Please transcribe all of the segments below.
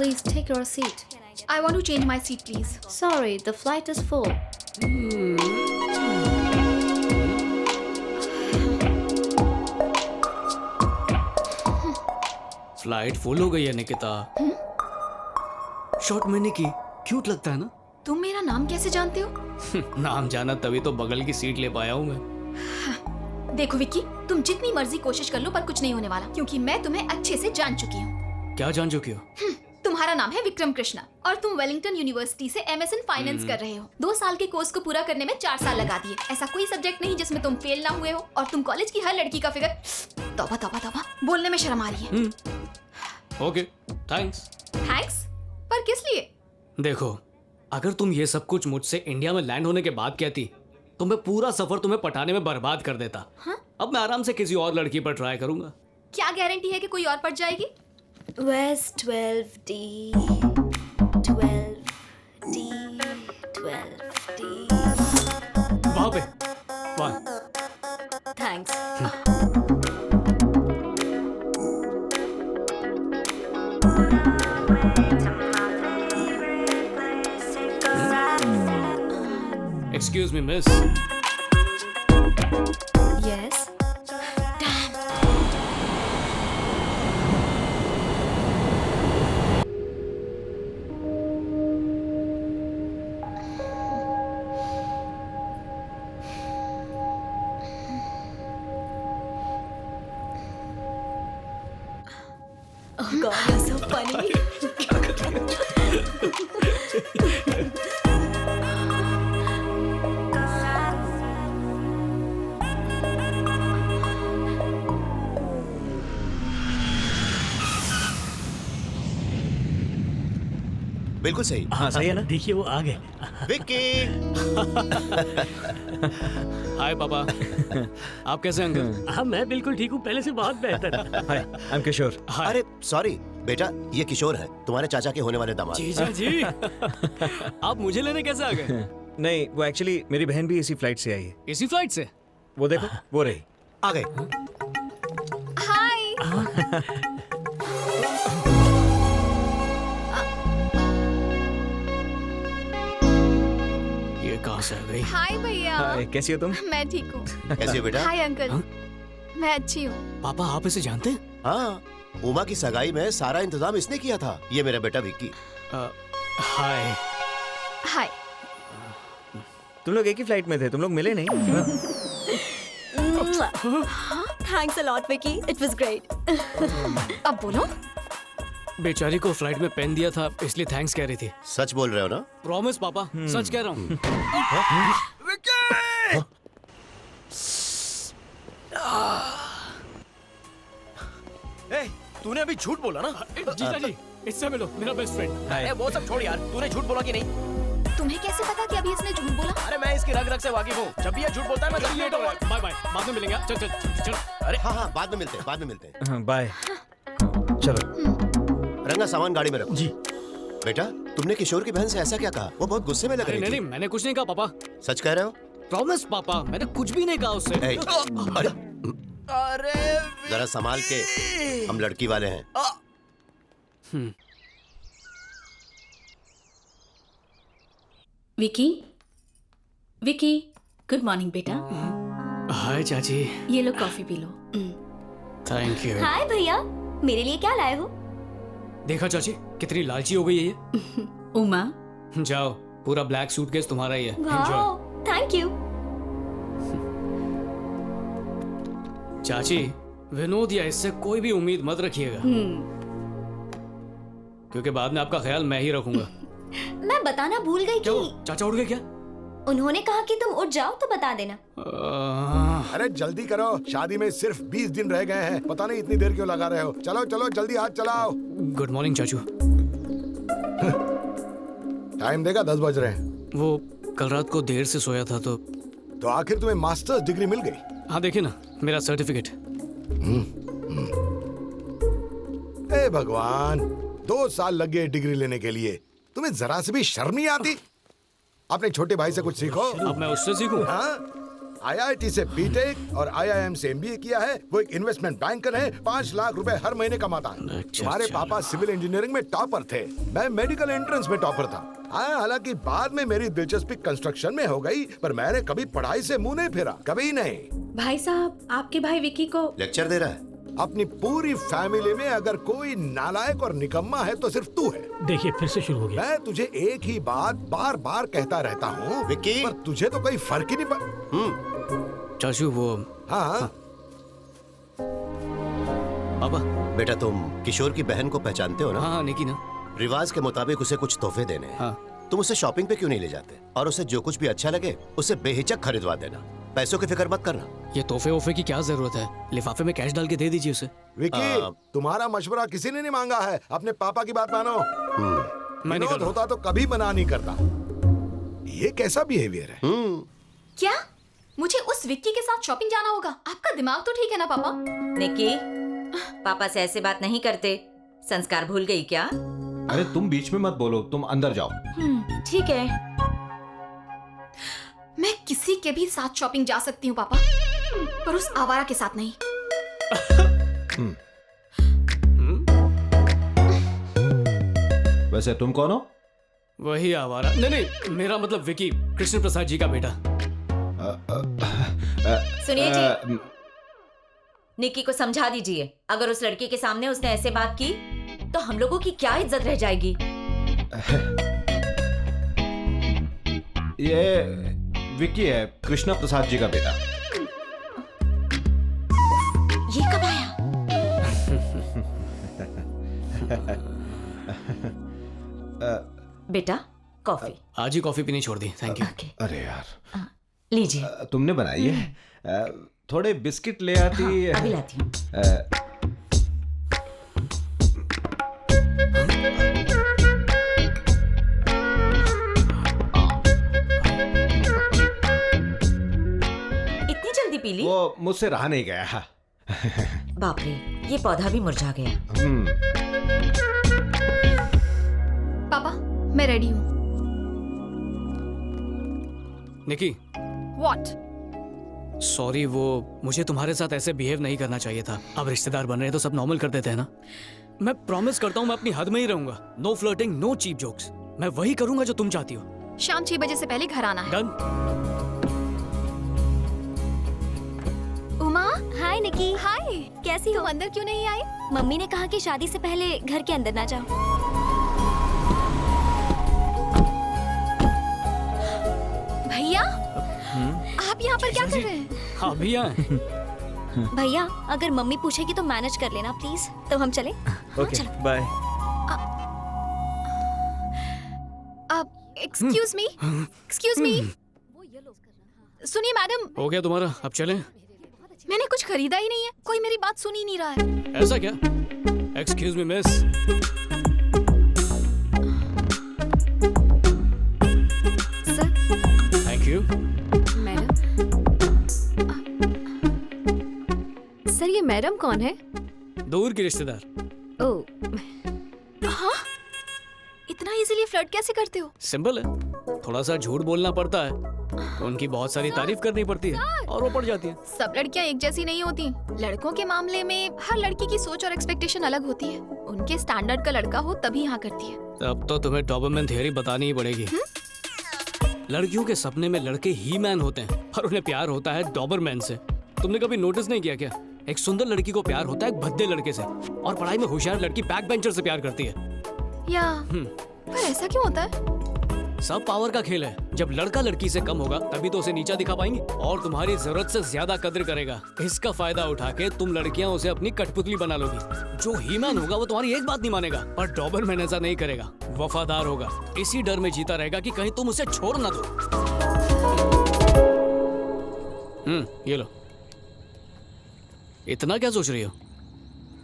Please take your seat. I want to change my seat, please. Sorry, the flight is full. Flight full हो गई है Nikita. Short मैंने की, cute लगता है ना? तुम मेरा नाम कैसे जानते हो? नाम जाना तभी तो बगल की सीट ले पाया हूँ मैं। देखो विक्की, तुम जितनी मर्जी कोशिश कर लो पर कुछ नहीं होने वाला, क्योंकि मैं तुम्हें अच्छे से जान चुकी हूँ। क्या जान चुकी हो? तुम्हारा नाम है विक्रम कृष्णा और तुम वेलिंगटन यूनिवर्सिटी से MS इन फाइनेंस कर रहे हो। 2 साल के कोर्स को पूरा करने में 4 साल लगा दिए। ऐसा कोई सब्जेक्ट नहीं जिसमें तुम फेल ना हुए हो, और तुम कॉलेज की हर लड़की का फिगर, तौबा तौबा तौबा, बोलने में शर्म आ रही है। Okay, thanks. थैंक्स? पर किस लिए? देखो, अगर तुम ये सब कुछ मुझसे इंडिया में लैंड होने के बाद कहती तो मैं पूरा सफर तुम्हें पटाने में बर्बाद कर देता। अब मैं आराम से किसी और लड़की पर ट्राई करूंगा। क्या गारंटी है कि कोई और पट जाएगी? Where's 12D? 12D. 12D. वहां पे वहां। Thanks. Excuse me miss. Yes. Oh God, you're so funny. बिल्कुल सही। हाँ सही है ना? देखिए वो आ गए। विक्की, हाय पापा। आप कैसे हैं अंकल? हाँ मैं बिल्कुल ठीक हूँ, पहले से बहुत बेहतर। हाय, आई एम किशोर। अरे सॉरी बेटा, ये किशोर है, तुम्हारे चाचा के होने वाले दामाद। जीजा जी। आप मुझे लेने कैसे आ गए? नहीं, वो एक्चुअली मेरी बहन भी इसी फ्लाइट से आई है। इसी फ्लाइट से? वो देखो, वो रही। आ गए। हाय। ये कहाँ से आ गई? हाय भैया। हाय, कैसी हो तुम? मैं ठीक हूँ। कैसे हो बेटा? Hi uncle. मैं अच्छी हूँ। पापा आप इसे जानते हैं? हाँ, उमा की सगाई में सारा इंतजाम इसने किया था। ये मेरा बेटा विक्की। हाय। हाय। तुम लोग एक ही फ्लाइट में थे, तुम लोग मिले नहीं? Thanks a lot, Vicky. It was great. अब बोलो। बेचारी को फ्लाइट में पेन दिया था इसलिए थैंक्स कह रही थी। सच बोल रहे हो ना? प्रॉमिस पापा, सच कह रहा हूँ। तूने अभी झूठ बोला ना? जीजा जी, इससे मिलो, मेरा बेस्ट फ्रेंड। अरे वो सब छोड़ यार, तूने झूठ बोला कि नहीं? तुम्हें कैसे पता कि अभी इसने झूठ बोला? अरे मैं इसकी रग रग से वाकिफ हूँ। जब भी ये झूठ बोलता है मैं जल्दी लेट होगा। बाय बाय, बाद में मिलेंगे। चल चल चल। अरे हाँ हाँ, बाद में मिलते हैं, बाद में मिलते हैं। हाँ, बाय। चलो। रंगा सामान गाड़ी में रखो। जी। बेटा, तुमने किशोर की बहन से ऐसा क्या कहा? वो बहुत गुस्से में लग अरे रही नहीं थी। नहीं, मैंने कुछ नहीं कहा पापा। सच कह रहे हो? प्रॉमिस पापा, मैंने कुछ भी नहीं कहा उससे। ए, अरे अरे जरा संभाल के, हम लड़की वाले हैं। विकी, विकी, गुड मॉर्निंग बेटा। हाय चाची। ये लो कॉफी पी लो। Thank you. हाय भैया, मेरे लिए क्या लाए हो? देखा चाची, कितनी लालची हो गई है ये। उमा। जाओ, पूरा ब्लैक सूटकेस तुम्हारा ही है। एंजॉय। Wow, thank you. चाची, विनोद या इससे कोई भी उम्मीद मत रखिएगा, क्योंकि बाद में आपका ख्याल मैं ही रखूंगा। मैं बताना भूल गई क्यों? कि चाचा उठ गए क्या? उन्होंने कहा कि तुम उठ जाओ तो बता देना। अरे जल्दी करो, शादी में सिर्फ 20 दिन रह गए हैं। पता नहीं इतनी देर क्यों लगा रहे हो। चलो चलो जल्दी हाथ चलाओ। गुड मॉर्निंग चाचू। टाइम देखा 10 बज रहे हैं। वो कल रात को देर से सोया था तो आखिर तुम्हें मास्टर्स डिग्री मिल गई? हाँ देखिए ना, मेरा सर्टिफिकेट। ए भगवान, 2 साल लग गए डिग्री लेने के लिए। तुम्हें जरा से भी शर्म नहीं आती? अपने छोटे भाई से कुछ सीखो। अब मैं उससे सीखूं? हाँ? IIT से बीटेक और IIM से MBA किया है। वो एक इन्वेस्टमेंट बैंकर है, 5 लाख रुपए हर महीने कमाता है। तुम्हारे पापा सिविल इंजीनियरिंग में टॉपर थे, मैं मेडिकल एंट्रेंस में टॉपर था। हालांकि बाद में मेरी दिलचस्पी कंस्ट्रक्शन में हो गई, पर मैंने कभी पढ़ाई से मुंह नहीं फेरा, कभी नहीं। भाई साहब, आपके भाई विकी को लेक्चर दे रहा है। अपनी पूरी फैमिली में अगर कोई नालायक और निकम्मा है तो सिर्फ तू है। देखिए फिर से शुरू हो गया। मैं तुझे एक ही बात बार बार कहता रहता हूँ विक्की। पर तुझे तो कोई फर्क ही नहीं पड़। चाचू वो हाँ पापा। बेटा तुम किशोर की बहन को पहचानते हो ना? हाँ निकी ना। रिवाज के मुताबिक उसे कुछ तोहफे देने हैं। हाँ। तुम उसे शॉपिंग पे क्यों नहीं ले जाते और उसे जो कुछ भी अच्छा लगे उसे बेहिचक खरीदवा देना। पैसों की फिक्र मत करना। ये तोहफे वोफे की क्या जरूरत है, लिफाफे में कैश डाल के दे दीजिए उसे। विकी, तुम्हारा मशवरा किसी ने नहीं मांगा है, अपने पापा की बात मानो। मैं नहीं विनोद होता तो कभी मना नहीं करता। ये कैसा बिहेवियर है? क्या मुझे उस विक्की के साथ शॉपिंग जाना होगा? आपका दिमाग तो ठीक है ना पापा? निकी, पापा से ऐसे बात नहीं करते। संस्कार भूल गई क्या? अरे तुम बीच में मत बोलो, तुम अंदर जाओ। ठीक है। मैं किसी के भी साथ शॉपिंग जा सकती हूँ पापा, पर उस आवारा के साथ नहीं। वैसे तुम कौन हो? वही आवारा। नहीं नहीं, मेरा मतलब विकी, कृष्ण प्रसाद जी का बेटा। सुनिए जी, निकी को समझा दीजिए, अगर उस लड़की के सामने उसने ऐसे बात की तो हम लोगों की क्या इज्जत रह जाएगी। ये विक्की है, कृष्णा प्रसाद जी का बेटा। ये कब आया? बेटा कॉफी। आज ही कॉफी पीनी छोड़ दी, थैंक यू। अरे यार, लीजिए। तुमने बनाई है? थोड़े बिस्किट ले आती। अभी लाती हूँ। इतनी जल्दी पी ली? वो मुझसे रहा नहीं गया। बाप रे, ये पौधा भी मुरझा गया। पापा मैं रेडी हूँ। निकी, What? सॉरी, वो मुझे तुम्हारे साथ ऐसे बिहेव नहीं करना चाहिए था। अब रिश्तेदार बन रहे हैं तो सब नॉर्मल कर देते हैं ना। मैं प्रॉमिस करता हूँ मैं अपनी हद में ही रहूंगा। No flirting, no cheap jokes. मैं वही करूंगा जो तुम चाहती हो। शाम 6 बजे से पहले घर आना है। डन। उमा, हाय निकी। हाय। कैसी हो? तुम अंदर क्यों नहीं आई? मम्मी ने कहा कि शादी से पहले घर के अंदर ना जाओ। भैया, आप यहाँ पर क्या कर रहे हैं? हाँ भैया। भैया, अगर मम्मी पूछेगी तो मैनेज कर लेना प्लीज। तो हम चले? Okay, bye. अब एक्सक्यूज मी। सुनिए मैडम, हो गया तुम्हारा, अब चलें? मैंने कुछ खरीदा ही नहीं है, कोई मेरी बात सुन ही नहीं रहा है। ऐसा क्या? Excuse me miss. Sir. Thank you. Madam. Sir ये मैडम कौन है? दूर की रिश्तेदार। ओह। हाँ? इतना इजीली फ्लर्ट कैसे करते हो? सिंपल है, थोड़ा सा झूठ बोलना पड़ता है, उनकी बहुत सारी तारीफ करनी पड़ती है और वो पड़ जाती है। सब लड़कियां एक जैसी नहीं होती। लड़कों के मामले में हर लड़की की सोच और एक्सपेक्टेशन अलग होती है। उनके स्टैंडर्ड का लड़का हो तभी यहाँ करती है। अब तो तुम्हें डॉबरमैन थियरी बतानी ही पड़ेगी। लड़कियों के सपने में लड़के ही मैन होते हैं और उन्हें प्यार होता है डॉबरमैन से। तुमने कभी नोटिस नहीं किया क्या? एक सुंदर लड़की को प्यार होता है एक भद्दे लड़के से, और पढ़ाई में होशियार लड़की बैक बेंचर से प्यार करती है। या पर ऐसा क्यों होता है? सब पावर का खेल है। जब लड़का लड़की से कम होगा तभी तो उसे नीचा दिखा पाएंगे और तुम्हारी जरूरत से ज्यादा कद्र करेगा। इसका फायदा उठा के तुम लड़कियां उसे अपनी कठपुतली बना लोगी। जो हीमैन होगा वो तुम्हारी एक बात नहीं मानेगा, पर डॉबरमैन ऐसा नहीं करेगा, वफादार होगा। इसी डर में जीता रहेगा कि कहीं तुम उसे छोड़ ना दो। ये लो। इतना क्या सोच रही हो?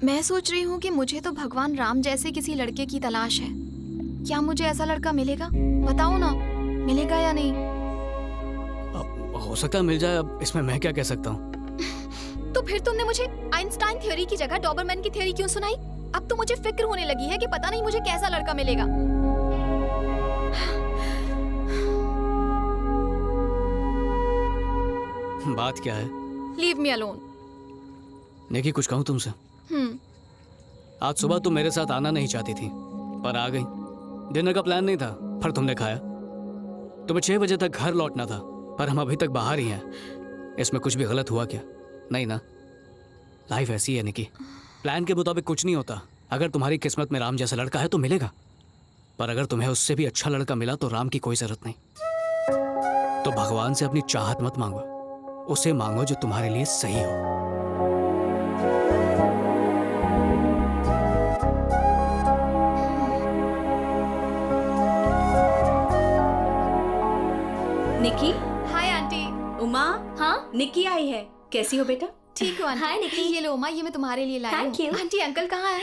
मैं सोच रही हूँ कि मुझे तो भगवान राम जैसे किसी लड़के की तलाश है। क्या मुझे ऐसा लड़का मिलेगा? बताओ ना, मिलेगा या नहीं? हो सकता है मिल जाए, अब इसमें मैं क्या कह सकता हूँ। तो फिर तुमने मुझे आइंस्टाइन थ्योरी की जगह डॉबरमैन की थ्योरी क्यों सुनाई? अब तो मुझे फिक्र होने लगी है कि पता नहीं मुझे कैसा लड़का मिलेगा। बात क्या है? Leave me alone. निकी, कुछ कहूँ तुमसे? आज सुबह तुम मेरे साथ आना नहीं चाहती थी, पर आ गई। डिनर का प्लान नहीं था, पर तुमने खाया। तुम्हें 6 बजे तक घर लौटना था, पर हम अभी तक बाहर ही हैं। इसमें कुछ भी गलत हुआ क्या? नहीं ना? लाइफ ऐसी है निकी, प्लान के मुताबिक कुछ नहीं होता। अगर तुम्हारी किस्मत में राम जैसा लड़का है तो मिलेगा, पर अगर तुम्हें उससे भी अच्छा लड़का मिला तो राम की कोई जरूरत नहीं। तो भगवान से अपनी चाहत मत मांगो, उसे मांगो जो तुम्हारे लिए सही हो। निकी, हाय आंटी। उमा, हाँ निकी आई है। कैसी हो बेटा? ठीक हो आंटी? हाय निकी। ये लो उमा, ये मैं तुम्हारे लिए लाई Thank हूँ। you। आंटी अंकल कहाँ है?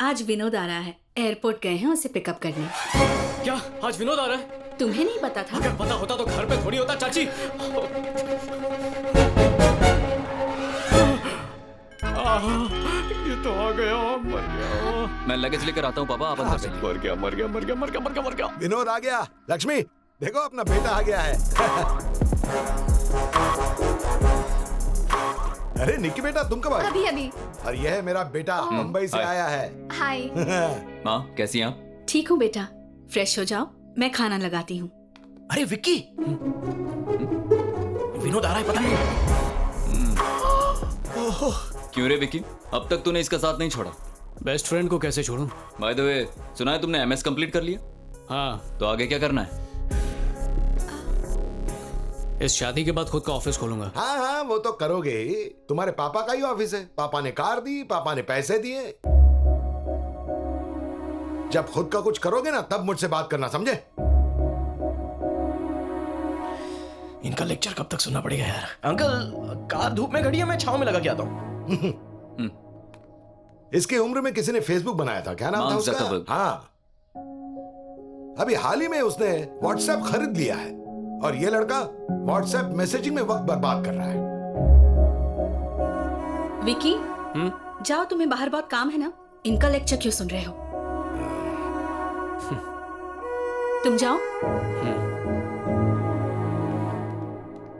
आज विनोद आ रहा है, एयरपोर्ट गए हैं उसे पिकअप करने। क्या आज विनोद आ रहा है? तुम्हें नहीं पता था? अगर पता होता तो घर पे थोड़ी होता चाची। ये तो आ गया, मर गया। मैं लगेज लेकर आता हूँ पापा, आप अंदर से। मर गया, मर गया, मर गया, मर गया, मर गया, मर गया। विनोद आ गया। लक्ष्मी देखो, अपना बेटा आ गया है। अरे निकी बेटा, तुम कब आए? अभी अभी। और यह है मेरा बेटा, मुंबई से हाय। आया है। हाय। माँ कैसी हैं आप? ठीक हूँ बेटा, फ्रेश हो जाओ, मैं खाना लगाती हूँ। अरे विक्की, विनोद आ रहा है पता है? क्यों रे विक्की, अब तक तूने इसका साथ नहीं छोड़ा? बेस्ट फ्रेंड को कैसे छोड़ूं? बाय द वे, सुना है तुमने MS कंप्लीट कर लिया? हाँ, तो आगे क्या करना है? इस शादी के बाद खुद का ऑफिस खोलूंगा। हाँ हाँ, वो तो करोगे ही। तुम्हारे पापा का ही ऑफिस है। पापा ने कार दी, पापा ने पैसे दिए। जब खुद का कुछ करोगे ना, तब मुझसे बात करना, समझे? इनका लेक्चर कब तक सुनना पड़ेगा यार? अंकल, कार धूप में खड़ी है, मैं छांव में लगा के आता हूँ। इसकी उम्र में किसी ने फेसबुक बनाया था, क्या नाम था मार्क उसका? ज़करबर्ग। हाँ, अभी हाल ही में उसने व्हाट्सएप खरीद लिया है और ये लड़का व्हाट्सएप मैसेजिंग में वक्त बर्बाद कर रहा है। विकी, जाओ, तुम्हें बाहर बहुत काम है ना। इनका लेक्चर क्यों सुन रहे हो? तुम जाओ।